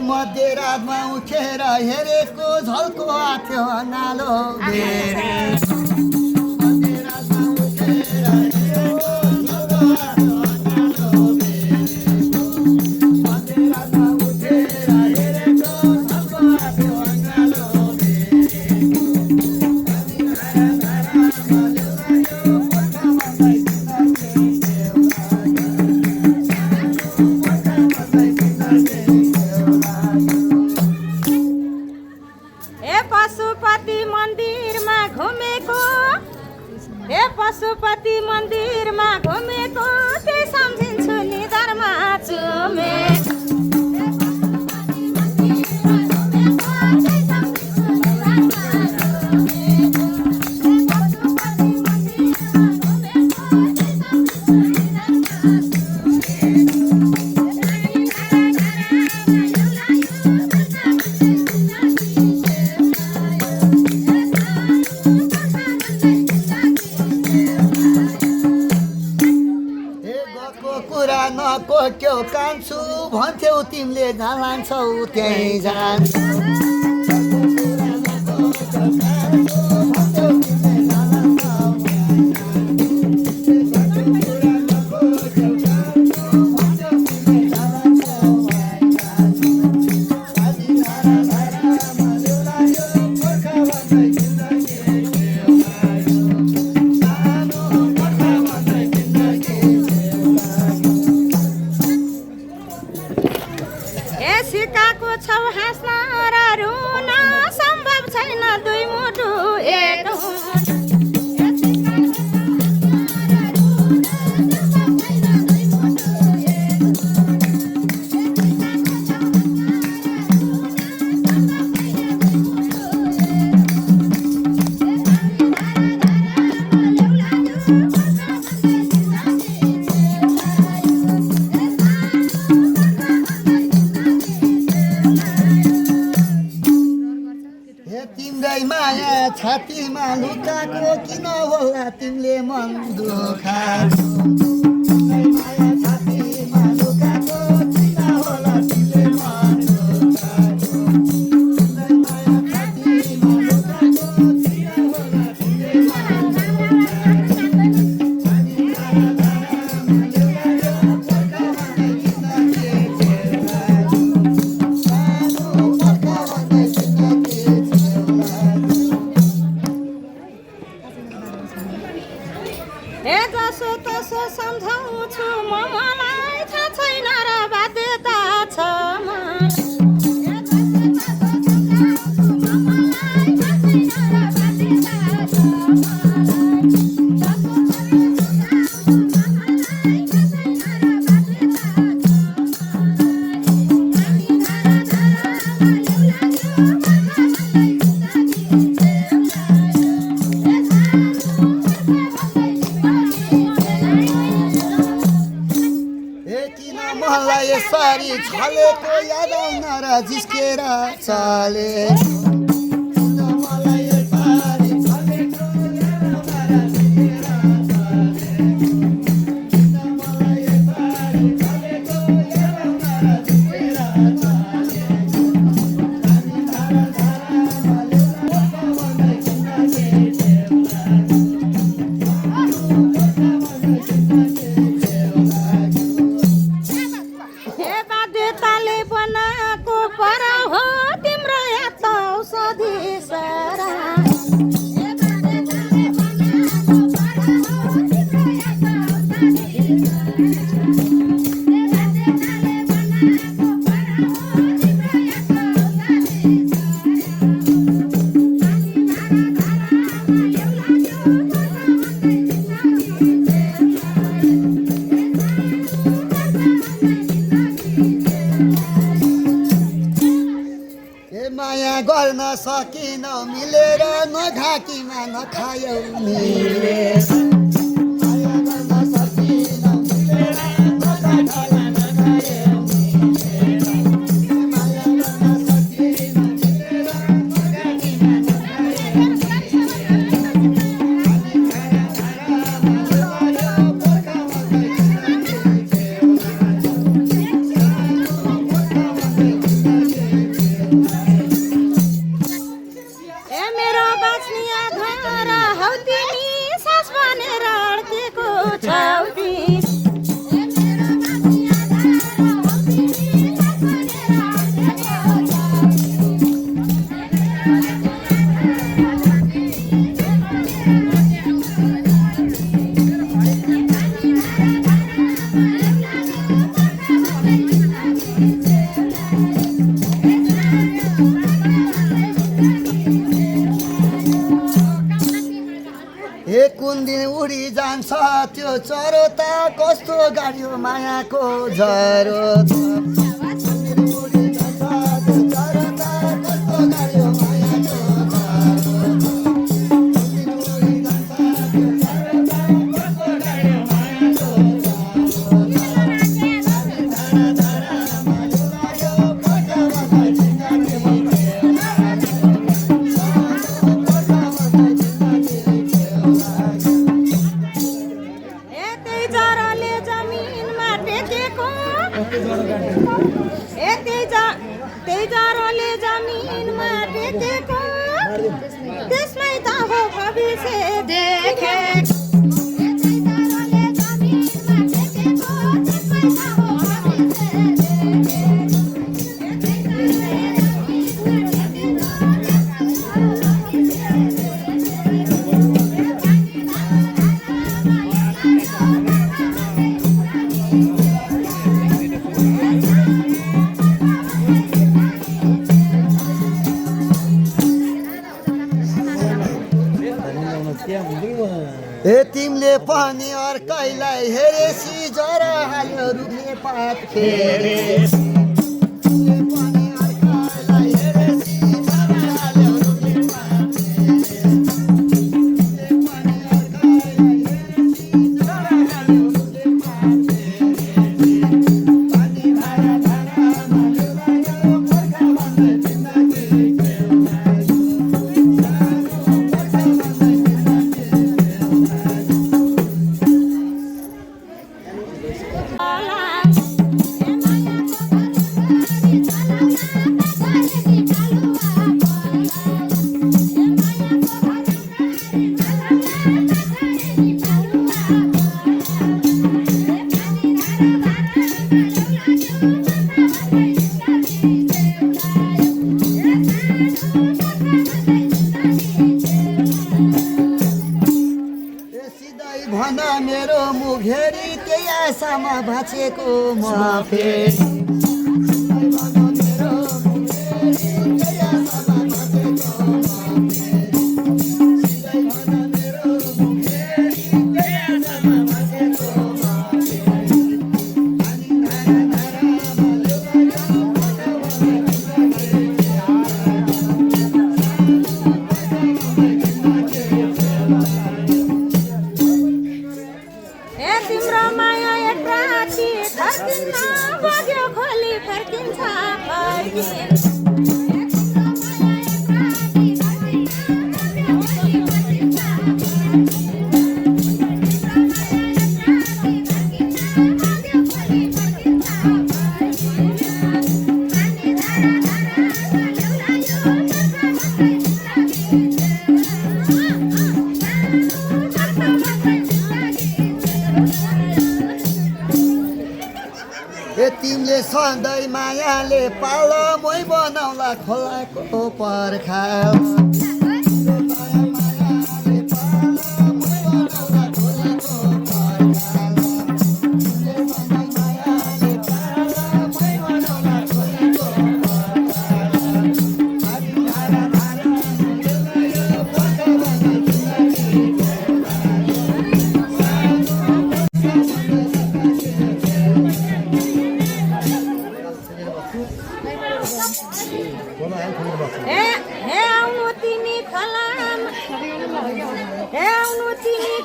मध्यरातमा उठेर हेरेको झल्को आथ्यो नालो बेरे मध्यरातमा उठेर हेरेको झल्को आथ्यो नालो बेरेको मध्यरातमा उठेर हेरेको झल्को आथ्यो नालो बेरेको पशुपति मन्दिरमा घुमेको त्यही सम्झिन्छु नि धर्मा चुमे कोट्यो कान्छु भन्थ्यौ तिमीले जहाँ लान्छौ त्यहीँ जान्छौ सिकाको छौ हाँस्न र रुन सम्भव छैन दुई मुटु एक तिम्रै माया छातीमा लुकाको किन होला तिमीले मन दुखाएको तिम्रै माया छातीमा लुकाको किन होला तिमीले मन दुखाएको तिम्रै माया छातीमा लुकाको किन होला तिमीले मन जसो तसो सम्झाउँछु म मलाई थाहा छैन र बाध्यता छ मलाई यसरी छलेको याद आउन र जिस्केर चले मलाई यसरी छलेको याद आउन र जिस्केर चले मलाई यसरी छलेको याद आउन र जिस्केर बाध्यताले बनाएको पर हो तिम्रो याद औषधि सरा माया गर्न सकिनौ मिलेर नघाकीमा नखायौ मिलेर माया गर्न सकिनौ मिलेर नघाकीमा नखायौ मिलेर माया गर्न सकिनौ मिलेर नघाकीमा नखायौ मिलेर यो चरो त कस्तो गाड्यो मायाको झरो त त्यही जरोले जमिनमा टेकेको त्यसमै त हो भविष्य देखेको ए तिमीले पनि अर्कैलाई हेरेसी जरा हाल्यो रुखले पात फेरे भना मेरो मुघेरी त्यही आशामा भाँचेको म फेरि तिम्रो माया एक राति फर्किन्छ बग्यो खोली फर्किन्छ तिमीले सधैँ मायाले पाल मै बनाउला खोलाको पर्खाल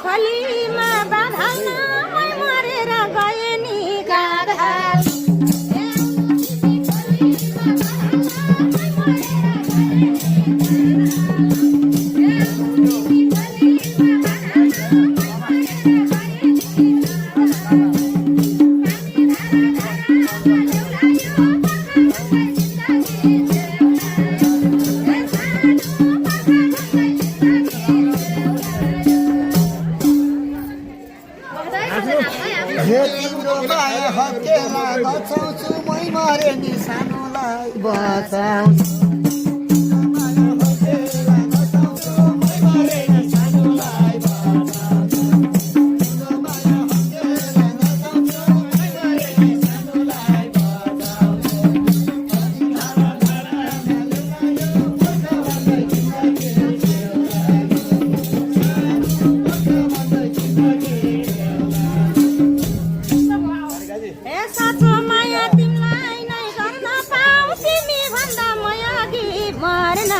खोलीमा बाँधन मै मरेर गए नि गाधा तिम्रो माया हत्केला बचाउँछु मै मरे नि सानोलाई बचाउँछु मर्न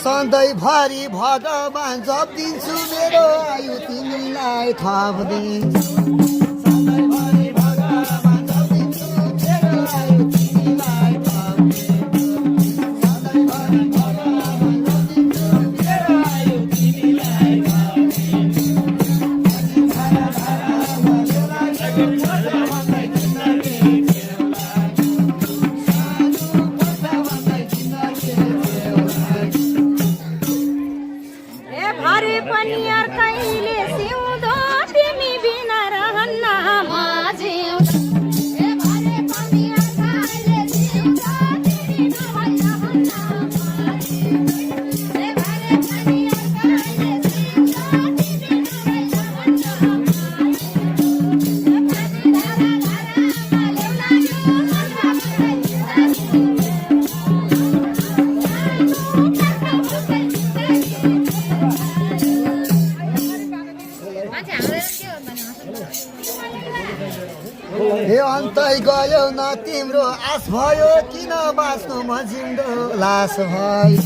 सधैँभरि भगवान जप दिन्छु मेरो आयु तिमीलाई थप दिन्छु सधैँभरि भगवान जप दिन्छु मेरो आयु तिमीलाई थप दिन्छु सधैँभरि भगवान जप दिन्छु मेरो आयु तिमीलाई थप दिन्छु धारा धारामा ल्याउला भन्दै जिन्दगी ल्याउला सानो पर्छ भन्दै जिन्दगी भरे पनि अर्कैले सिउँदो तिमी बिना रहन्न म जिउँदो भरे पनि अर्कैले सिउँदो तिमी बिना रहन्न म जिउँदो भरे पनि अर्कैले सिउँदो तिमी बिना रहन्न म हे अन्तै गयो न तिम्रो आस भयो किन बाँच्नु म जिउँदो लास भयो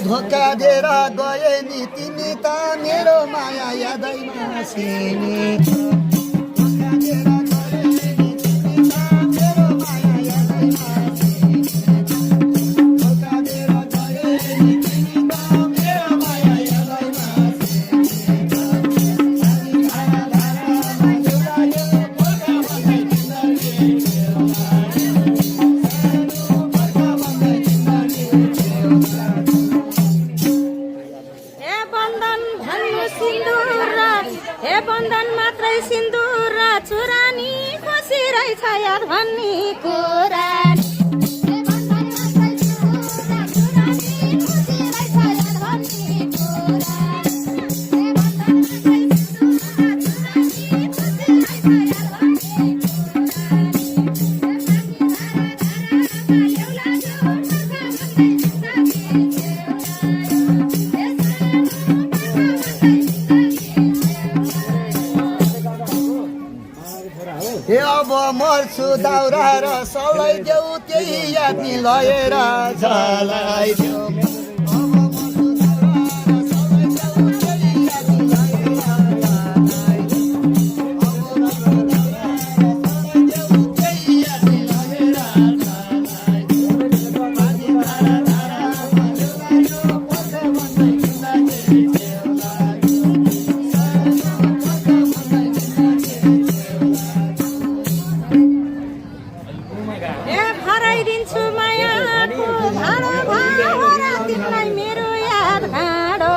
धोका दिएर गए नि तिमी त मेरो माया यादैमा सिनी धोका दिएर गए नि तिमी त मेरो माया यादैमा सिनी धोका दिएर गए नि तिमी त मेरो माया यादैमा सिनी धारा धारामा ल्याउला पर्खा भन्दै जिन्दगी ल्याउला सानो पर्खा भन्दै जिन्दगी ल्याउला हे बन्धन मात्रै सिन्दुर र चुरानी खुसी रहेछ याद भन्ने कुरा हे अब मर्छु दाउरा र सलाइदेऊ त्यही याद नि लगेर जलाइदेऊ दिन्छु मायाको भाडो भाडा तिमीलाई मेरो याद भाडो भराइदिन्छु मायाको भाडो भाडा तिमीलाई मेरो याद भाडो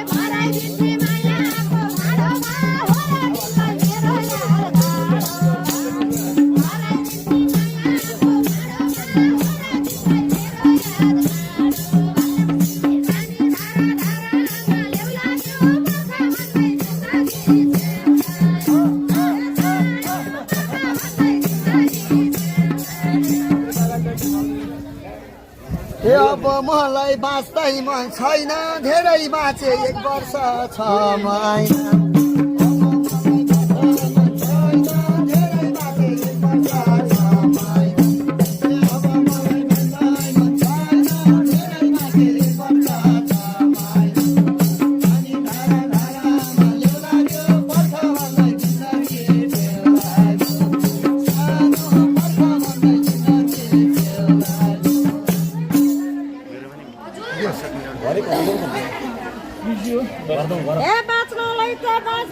भराइदिन्छु मायाको भाडो भाडा तिमीलाई मेरो हे अब मलाई बाँच्दै मन छैन धेरै बाँचे 1 वर्ष 6 महिना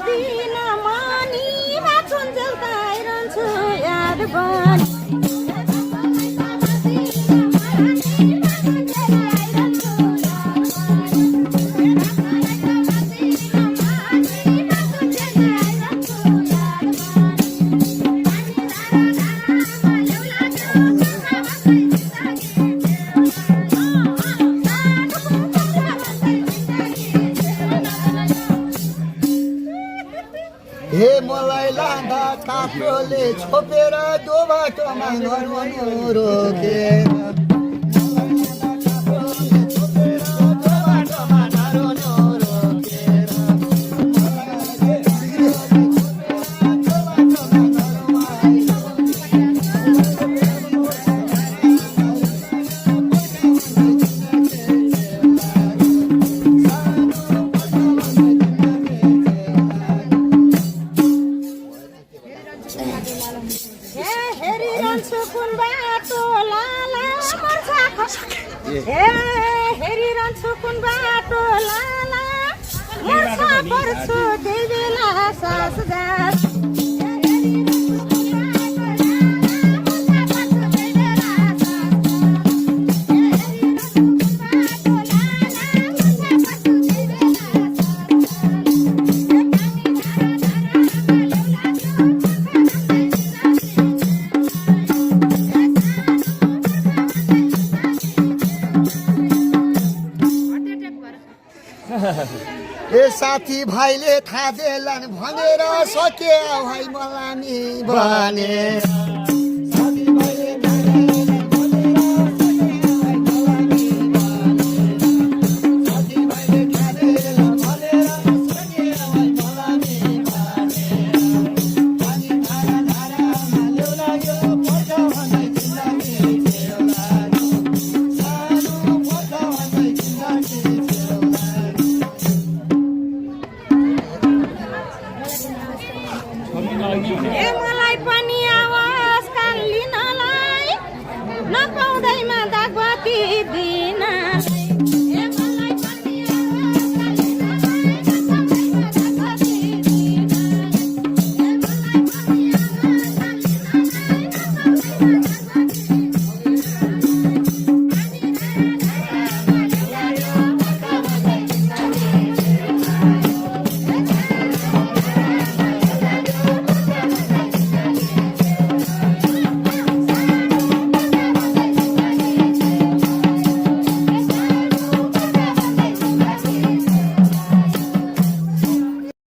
दिन मनी बाँचुन्जेल त आइरहन्छु याद बनी हे मलाई लाँदा काठोले छोपेर दो बाटोमा नरुनु रोकेर हेरिरहन्छु कुन बाटो लाला मर्छ हेरिरहन्छु कुन बाटो लाला मर्छ पर्छु त्यही बेला सास जास ए साथी भाइले थाहा देलान् भनेर सके भाइ मलाई नि भने ए